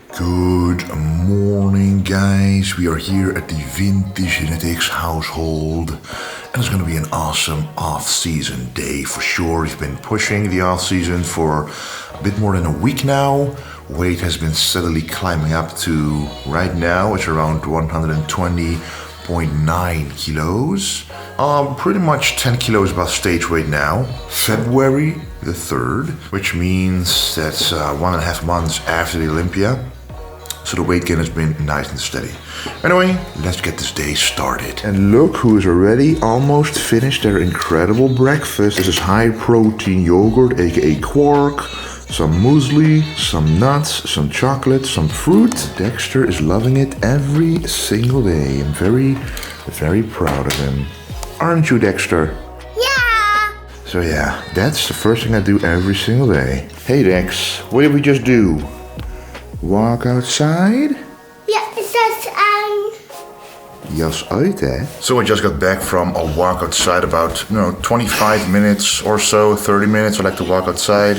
Good morning, guys. We are here at the Vintage Genetics household, and it's going to be an awesome off-season day for sure. We've been pushing the off-season for a bit more than a week now. Weight has been steadily climbing up to, right now, it's around 120.9 kilos. Pretty much 10 kilos above stage weight now. February the 3rd, which means that's 1.5 months after the Olympia. So the weight gain has been nice and steady. Anyway, let's get this day started. And look who's already almost finished their incredible breakfast. This is high protein yogurt, aka quark, some muesli, some nuts, some chocolate, some fruit. Dexter is loving it every single day. I'm very, very proud of him. Aren't you, Dexter? Yeah! So yeah, that's the first thing I do every single day. Hey Dex, what did we just do? Walk outside? Ja, is dat Jas uit, hè? So I just got back from a walk outside, about 25 minutes or so, 30 minutes. I like to walk outside.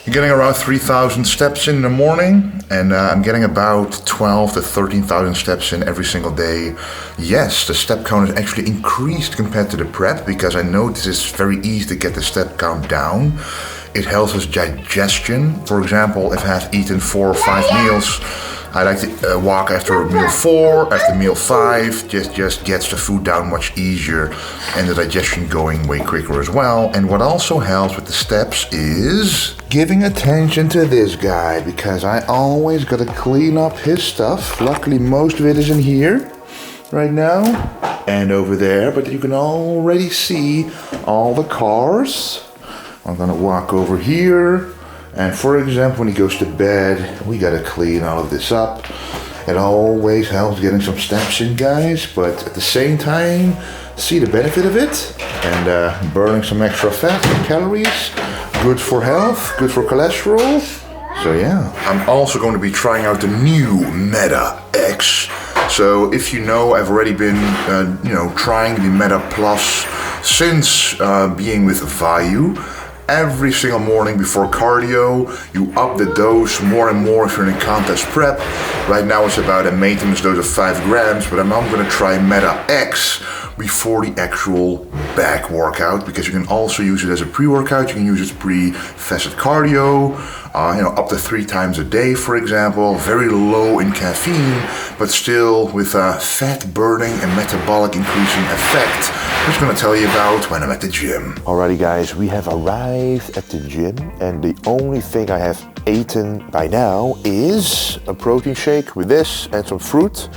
I'm getting around 3,000 steps in the morning, and I'm getting about 12 to 13,000 steps in every single day. Yes, the step count has actually increased compared to the prep, because I notice it's very easy to get the step count down. It helps with digestion. For example, if I have eaten 4 or 5 meals, I like to walk after meal 4, after meal 5. Just gets the food down much easier, and the digestion going way quicker as well. And what also helps with the steps is giving attention to this guy, because I always gotta clean up his stuff. Luckily, most of it is in here right now and over there, but you can already see all the cars. I'm gonna walk over here, and for example, when he goes to bed, we gotta clean all of this up. It always helps getting some steps in, guys, but at the same time, see the benefit of it, and burning some extra fat and calories, good for health, good for cholesterol. So yeah. I'm also going to be trying out the new Meta X. So if you know, I've already been, trying the Meta Plus since being with Vayu. Every single morning before cardio, you up the dose more and more if you're in contest prep. Right now it's about a maintenance dose of 5 grams, but I'm now going to try Meta X before the actual back workout, because you can also use it as a pre-workout. You can use it pre-facet cardio, up to 3 times a day, for example. Very low in caffeine, but still with a fat burning and metabolic increasing effect, which I'm going to tell you about when I'm at the gym. Alrighty guys, we have arrived at the gym, and the only thing I have eaten by now is a protein shake with this and some fruit,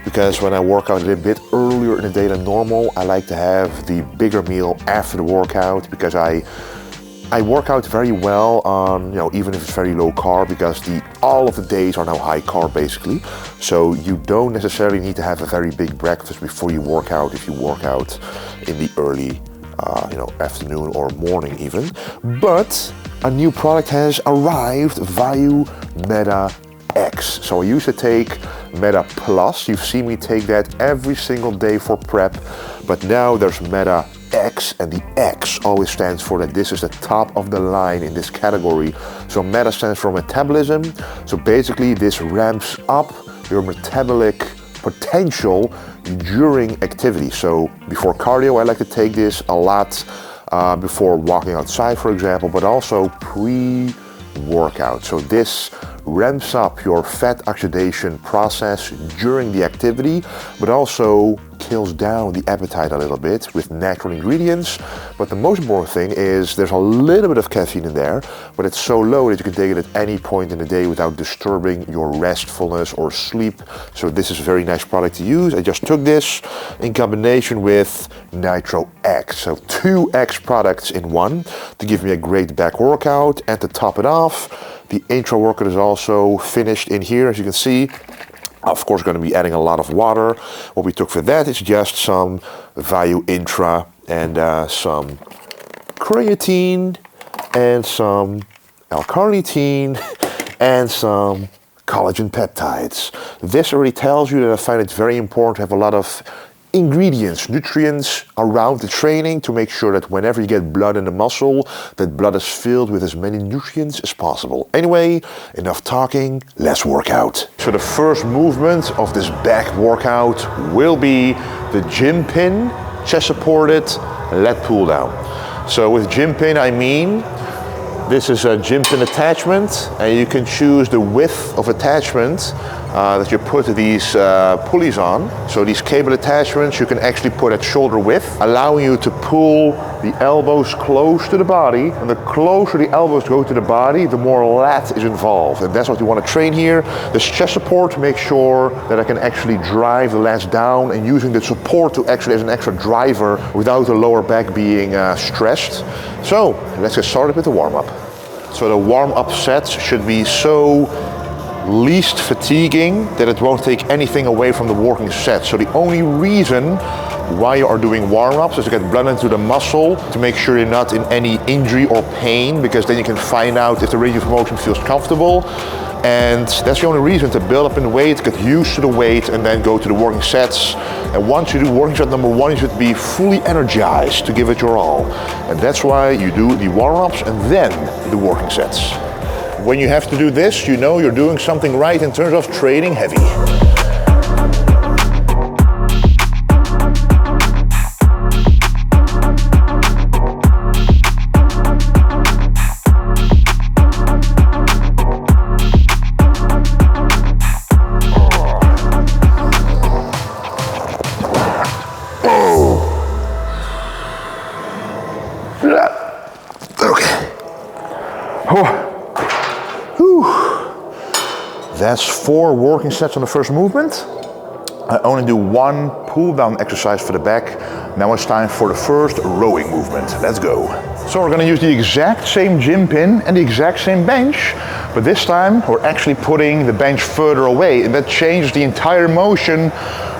because when I work out a little bit earlier in the day than normal, I like to have the bigger meal after the workout, because I work out very well on, even if it's very low carb, because all of the days are now high carb basically. So you don't necessarily need to have a very big breakfast before you work out if you work out in the early, afternoon or morning even. But a new product has arrived, Vayu Meta X. So I used to take Meta Plus. You've seen me take that every single day for prep, but now there's Meta X, and the X always stands for that this is the top of the line in this category. So Meta stands for metabolism. So basically this ramps up your metabolic potential during activity. So before cardio, I like to take this a lot, before walking outside, for example, but also pre-workout. So this ramps up your fat oxidation process during the activity, but also kills down the appetite a little bit with natural ingredients. But the most important thing is there's a little bit of caffeine in there, but it's so low that you can take it at any point in the day without disturbing your restfulness or sleep. So this is a very nice product to use. I just took this in combination with Nitro X. So 2 X products in one to give me a great back workout. And to top it off, the intro workout is also finished in here, as you can see. Of course, going to be adding a lot of water. What we took for that is just some Vayu Intra and some creatine and some L-carnitine and some collagen peptides. This already tells you that I find it very important to have a lot of ingredients, nutrients around the training to make sure that whenever you get blood in the muscle, that blood is filled with as many nutrients as possible. Anyway, enough talking, let's work out. So the first movement of this back workout will be the gym pin, chest supported, lat pull down. So with gym pin I mean, this is a gym pin attachment, and you can choose the width of attachment that you put these pulleys on. So these cable attachments you can actually put at shoulder width, allowing you to pull the elbows close to the body. And the closer the elbows go to the body, the more lat is involved. And that's what you want to train here. This chest support to make sure that I can actually drive the lats down, and using the support to actually as an extra driver without the lower back being stressed. So let's get started with the warm-up. So the warm-up sets should be so least fatiguing that it won't take anything away from the working set. So the only reason why you are doing warm-ups is to get blood into the muscle, to make sure you're not in any injury or pain, because then you can find out if the range of motion feels comfortable. And that's the only reason, to build up in weight, get used to the weight, and then go to the working sets. And once you do working set number 1, you should be fully energized to give it your all. And that's why you do the warm-ups and then the working sets. When you have to do this, you know you're doing something right in terms of training heavy. That's 4 working sets on the first movement. I only do 1 pull down exercise for the back. Now it's time for the first rowing movement. Let's go. So we're gonna use the exact same gym pin and the exact same bench, but this time we're actually putting the bench further away, and that changes the entire motion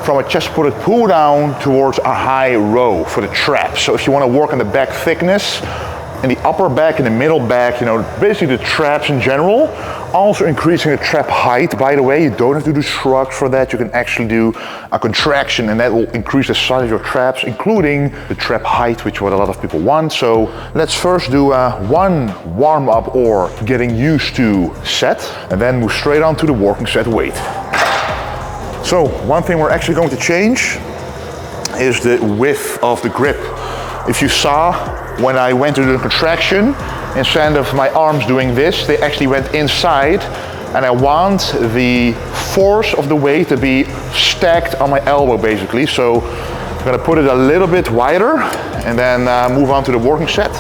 from a chest supported pull down towards a high row for the traps. So if you wanna work on the back thickness, in the upper back and the middle back, you know, basically the traps in general. Also increasing the trap height, by the way. You don't have to do shrugs for that. You can actually do a contraction, and that will increase the size of your traps, including the trap height, which is what a lot of people want. So let's first do 1 warm-up or getting used to set, and then move straight on to the working set weight. So one thing we're actually going to change is the width of the grip. If you saw, when I went to do the contraction, instead of my arms doing this, they actually went inside, and I want the force of the weight to be stacked on my elbow basically. So I'm gonna put it a little bit wider and then move on to the working set.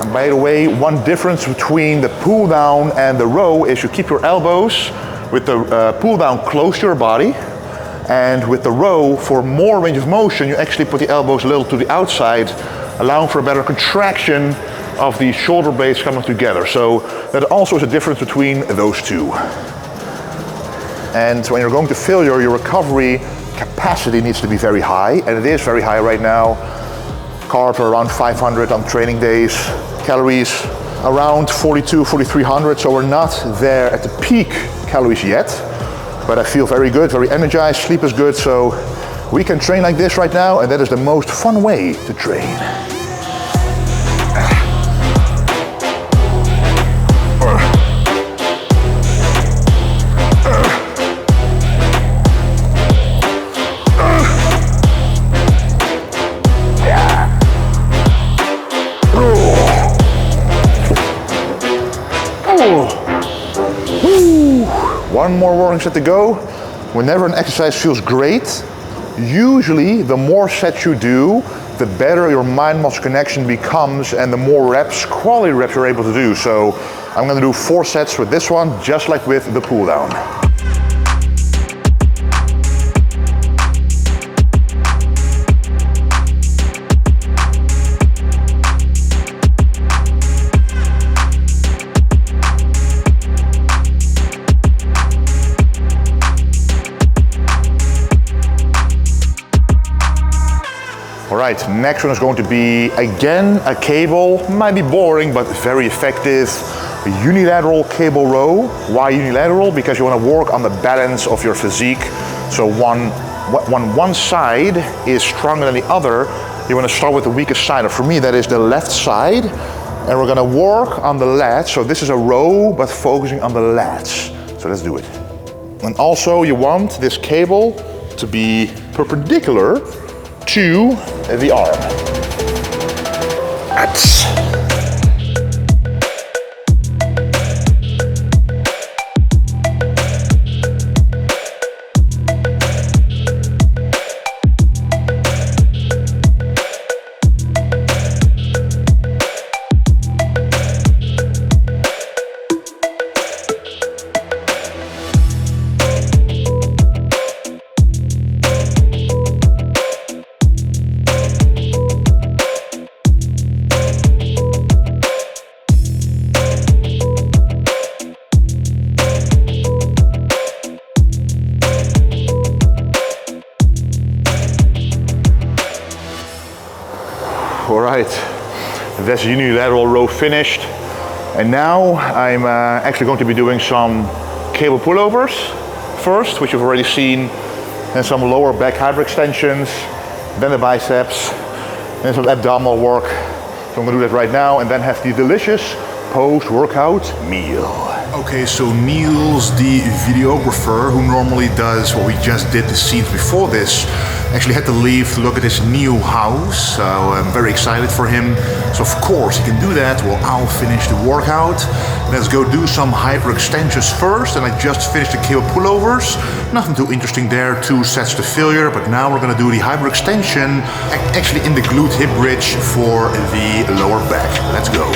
And by the way, one difference between the pull down and the row is you keep your elbows with the pull down close to your body, and with the row, for more range of motion, you actually put the elbows a little to the outside, allowing for a better contraction of the shoulder blades coming together. So that also is a difference between those two. And when you're going to failure, your recovery capacity needs to be very high, and it is very high right now. Carbs are around 500 on training days, calories around 42, 4300, so we're not there at the peak calories yet, but I feel very good, very energized, sleep is good, so we can train like this right now, and that is the most fun way to train. One more working set to go. Whenever an exercise feels great, usually the more sets you do, the better your mind-muscle connection becomes, and the more reps, quality reps you're able to do. So I'm gonna do 4 sets with this one, just like with the pull down. Alright, next one is going to be, again, a cable. Might be boring, but very effective. A unilateral cable row. Why unilateral? Because you want to work on the balance of your physique. So one when one side is stronger than the other, you want to start with the weakest side. And for me, that is the left side. And we're going to work on the lats. So this is a row, but focusing on the lats. So let's do it. And also you want this cable to be perpendicular to the arm. That's. All right, that's unilateral row finished. And now I'm actually going to be doing some cable pullovers first, which you've already seen, and some lower back hyperextensions, then the biceps, and some abdominal work. So I'm gonna do that right now and then have the delicious post-workout meal. Okay, so Niels, the videographer, who normally does what we just did the scenes before this, actually had to leave to look at his new house, so I'm very excited for him. So of course he can do that while I'll finish the workout. Let's go do some hyperextensions first, and I just finished the cable pullovers. Nothing too interesting there, 2 sets to failure, but now we're gonna do the hyperextension, actually in the glute hip bridge for the lower back. Let's go.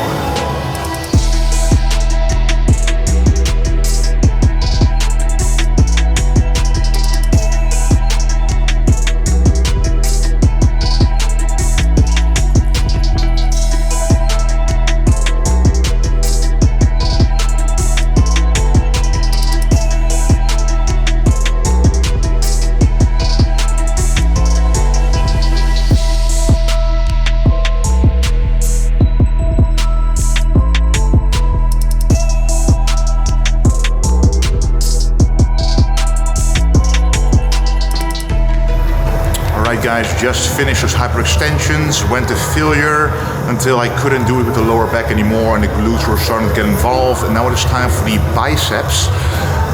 Guys, just finished those hyperextensions, went to failure until I couldn't do it with the lower back anymore and the glutes were starting to get involved, and now it is time for the biceps,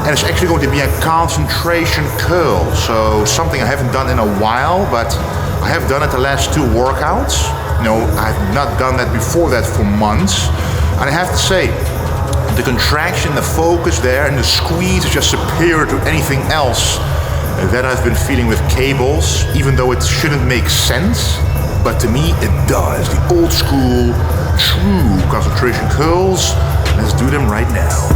and it's actually going to be a concentration curl, so something I haven't done in a while, but I have done it the last 2 workouts. No, I've not done that before that for months, and I have to say, the contraction, the focus there, and the squeeze is just superior to anything else that I've been feeling with cables, even though it shouldn't make sense, but to me it does. The old school, true concentration curls. Let's do them right now.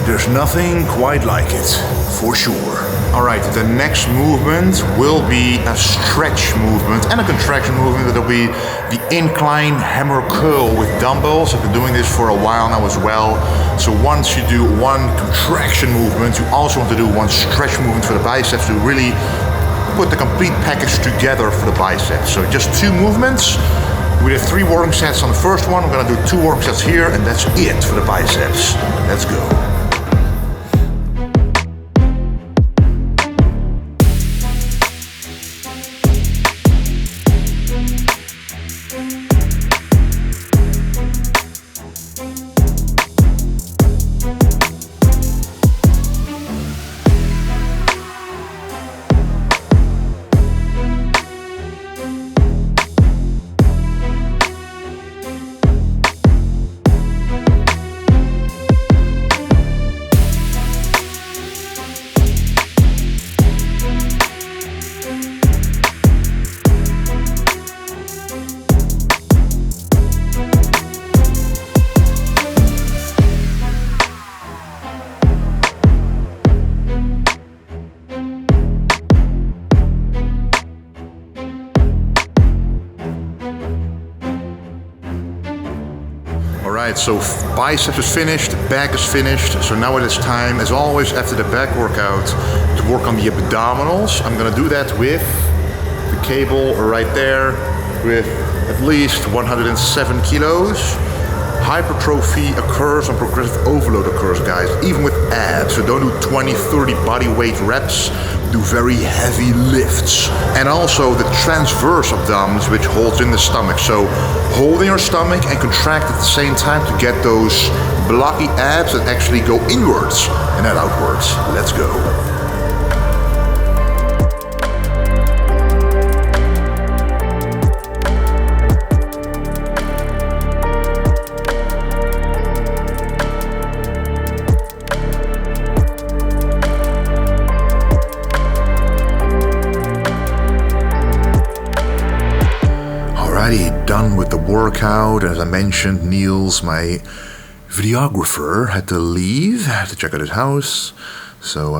There's nothing quite like it, for sure. Alright, the next movement will be a stretch movement and a contraction movement. That'll be the incline hammer curl with dumbbells. I've been doing this for a while now as well. So once you do one contraction movement, you also want to do one stretch movement for the biceps to really put the complete package together for the biceps. So just 2 movements. We have 3 working sets on the first one. We're gonna do 2 working sets here, and that's it for the biceps. Let's go. Alright, so biceps is finished, back is finished, so now it is time, as always after the back workout, to work on the abdominals. I'm gonna do that with the cable right there, with at least 107 kilos. Hypertrophy occurs and progressive overload occurs, guys, even with abs. So don't do 20, 30 body weight reps, do very heavy lifts. And also the transverse abdominals, which holds in the stomach. So hold in your stomach and contract at the same time to get those blocky abs that actually go inwards and not outwards. Let's go. Done with the workout. As I mentioned, Niels, my videographer, had to leave to check out his house, so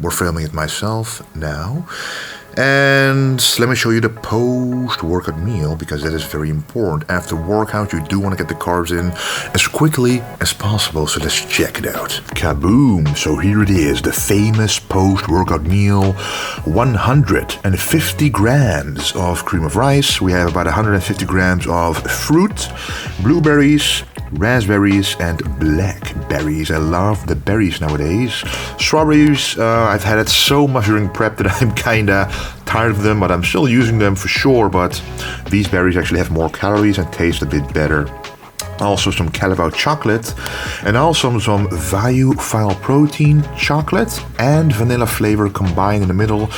we're filming it myself now. And let me show you the post-workout meal, because that is very important. After workout, you do want to get the carbs in as quickly as possible, so let's check it out. Kaboom! So here it is, the famous post-workout meal. 150 grams of cream of rice. We have about 150 grams of fruit, blueberries, raspberries and blackberries. I love the berries nowadays. Strawberries, I've had it so much during prep that I'm kinda tired of them, but I'm still using them for sure. But these berries actually have more calories and taste a bit better. Also some Calavo chocolate, and also some Value File protein chocolate and vanilla flavor combined in the middle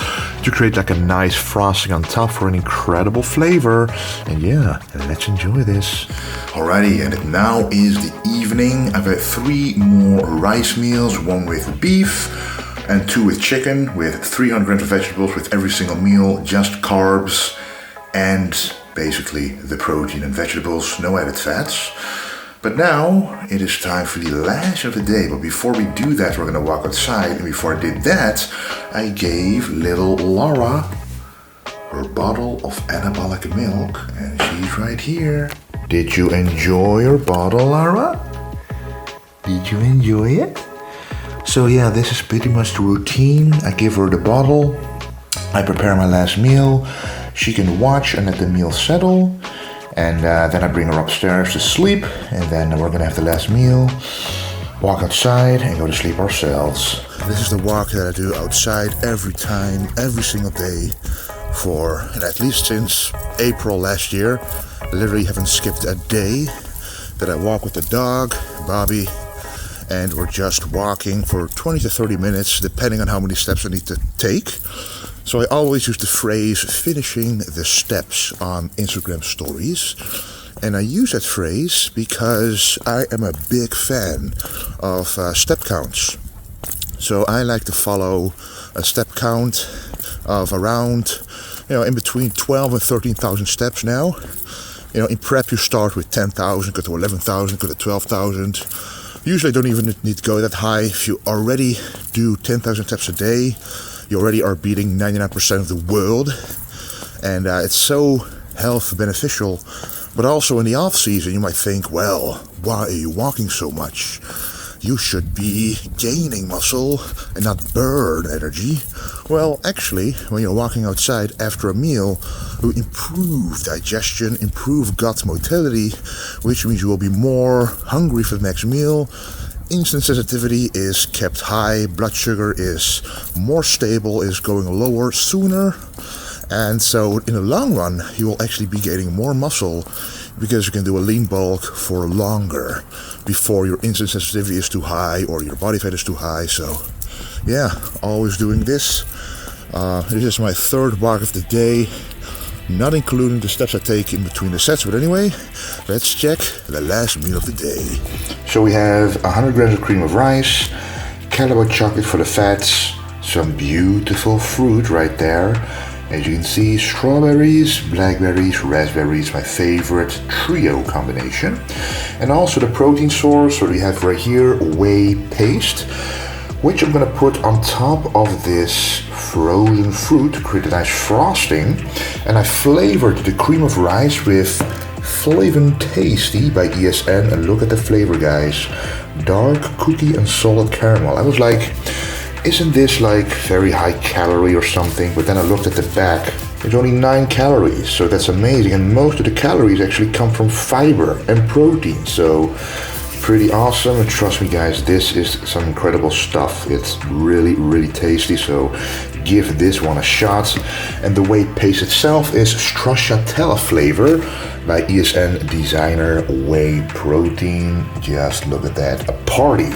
to create like a nice frosting on top for an incredible flavor. And yeah, let's enjoy this. Alrighty, and now is the evening. I've had 3 more rice meals, 1 with beef and 2 with chicken, with 300 grams of vegetables with every single meal, just carbs and basically the protein and vegetables, no added fats. But now it is time for the last of the day. But before we do that, we're gonna walk outside. And before I did that, I gave little Laura her bottle of anabolic milk, and she's right here. Did you enjoy your bottle, Laura? Did you enjoy it? So yeah, this is pretty much the routine. I give her the bottle, I prepare my last meal, she can watch and let the meal settle, and then I bring her upstairs to sleep, and then we're gonna have the last meal, walk outside and go to sleep ourselves. This is the walk that I do outside every time, every single day for, and at least since April last year. I literally haven't skipped a day that I walk with the dog, Bobby, and we're just walking for 20 to 30 minutes, depending on how many steps I need to take. So I always use the phrase finishing the steps on Instagram stories. And I use that phrase because I am a big fan of step counts. So I like to follow a step count of around, in between 12 and 13,000 steps now. In prep you start with 10,000, go to 11,000, go to 12,000. Usually I don't even need to go that high. If you already do 10,000 steps a day, you already are beating 99% of the world, and it's so health beneficial. But also in the off season, you might think, well, why are you walking so much? You should be gaining muscle and not burn energy. Well, actually, when you're walking outside after a meal, you improve digestion, improve gut motility, which means you will be more hungry for the next meal. Insulin sensitivity is kept high, blood sugar is more stable, is going lower sooner, and so in the long run you will actually be gaining more muscle because you can do a lean bulk for longer before your insulin sensitivity is too high or your body fat is too high. So yeah, always doing this. This is my 3rd walk of the day, not including the steps I take in between the sets. But anyway, let's check the last meal of the day. So we have 100 grams of cream of rice, Calavo chocolate for the fats, some beautiful fruit right there. As you can see, strawberries, blackberries, raspberries, my favorite trio combination. And also the protein source, so we have right here whey paste, which I'm gonna put on top of this frozen fruit to create a nice frosting. And I flavored the cream of rice with Flavin' Tasty by ESN, and look at the flavor, guys. Dark cookie and solid caramel. I was like, isn't this like very high calorie or something? But then I looked at the back. It's only 9 calories, so that's amazing. And most of the calories actually come from fiber and protein. So pretty awesome. And trust me, guys, this is some incredible stuff. It's really, really tasty. So give this one a shot. And the whey paste itself is stracciatella flavor by ESN Designer Whey Protein. Just look at that. A party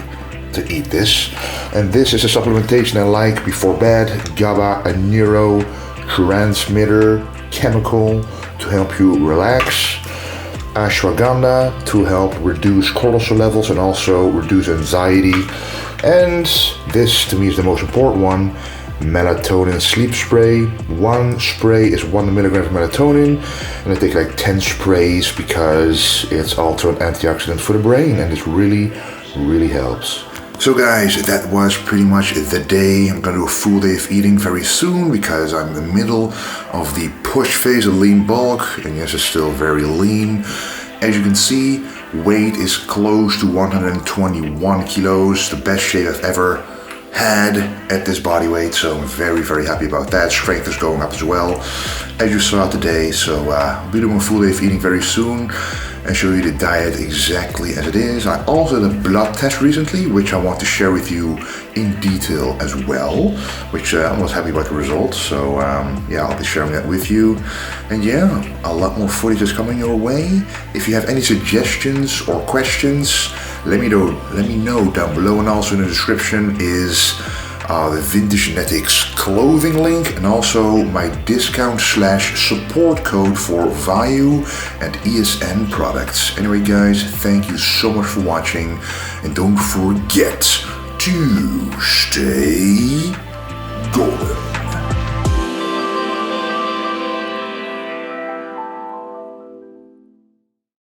to eat this. And this is a supplementation I like before bed. GABA, a neurotransmitter chemical to help you relax. Ashwagandha to help reduce cortisol levels and also reduce anxiety. And this to me is the most important one. Melatonin sleep spray. One spray is 1 milligram of melatonin, and I take like 10 sprays because it's also an antioxidant for the brain, and this really helps. So guys, that was pretty much the day. I'm gonna do a full day of eating very soon because I'm in the middle of the push phase of lean bulk, and yes, it's still very lean. As you can see, weight is close to 121 kilos, the best shape I've ever had at this body weight, so I'm very happy about that. Strength is going up as well, as you saw today. So I'll be doing a full day of eating very soon and show you the diet exactly as it is. I also did a blood test recently, which I want to share with you in detail as well, which I was happy about the results. So yeah, I'll be sharing that with you. And yeah, a lot more footage is coming your way. If you have any suggestions or questions, let me know down below, and also in the description is the Vintage Genetics clothing link, and also my discount/support code for Vayu and ESN products. Anyway guys, thank you so much for watching, and don't forget to stay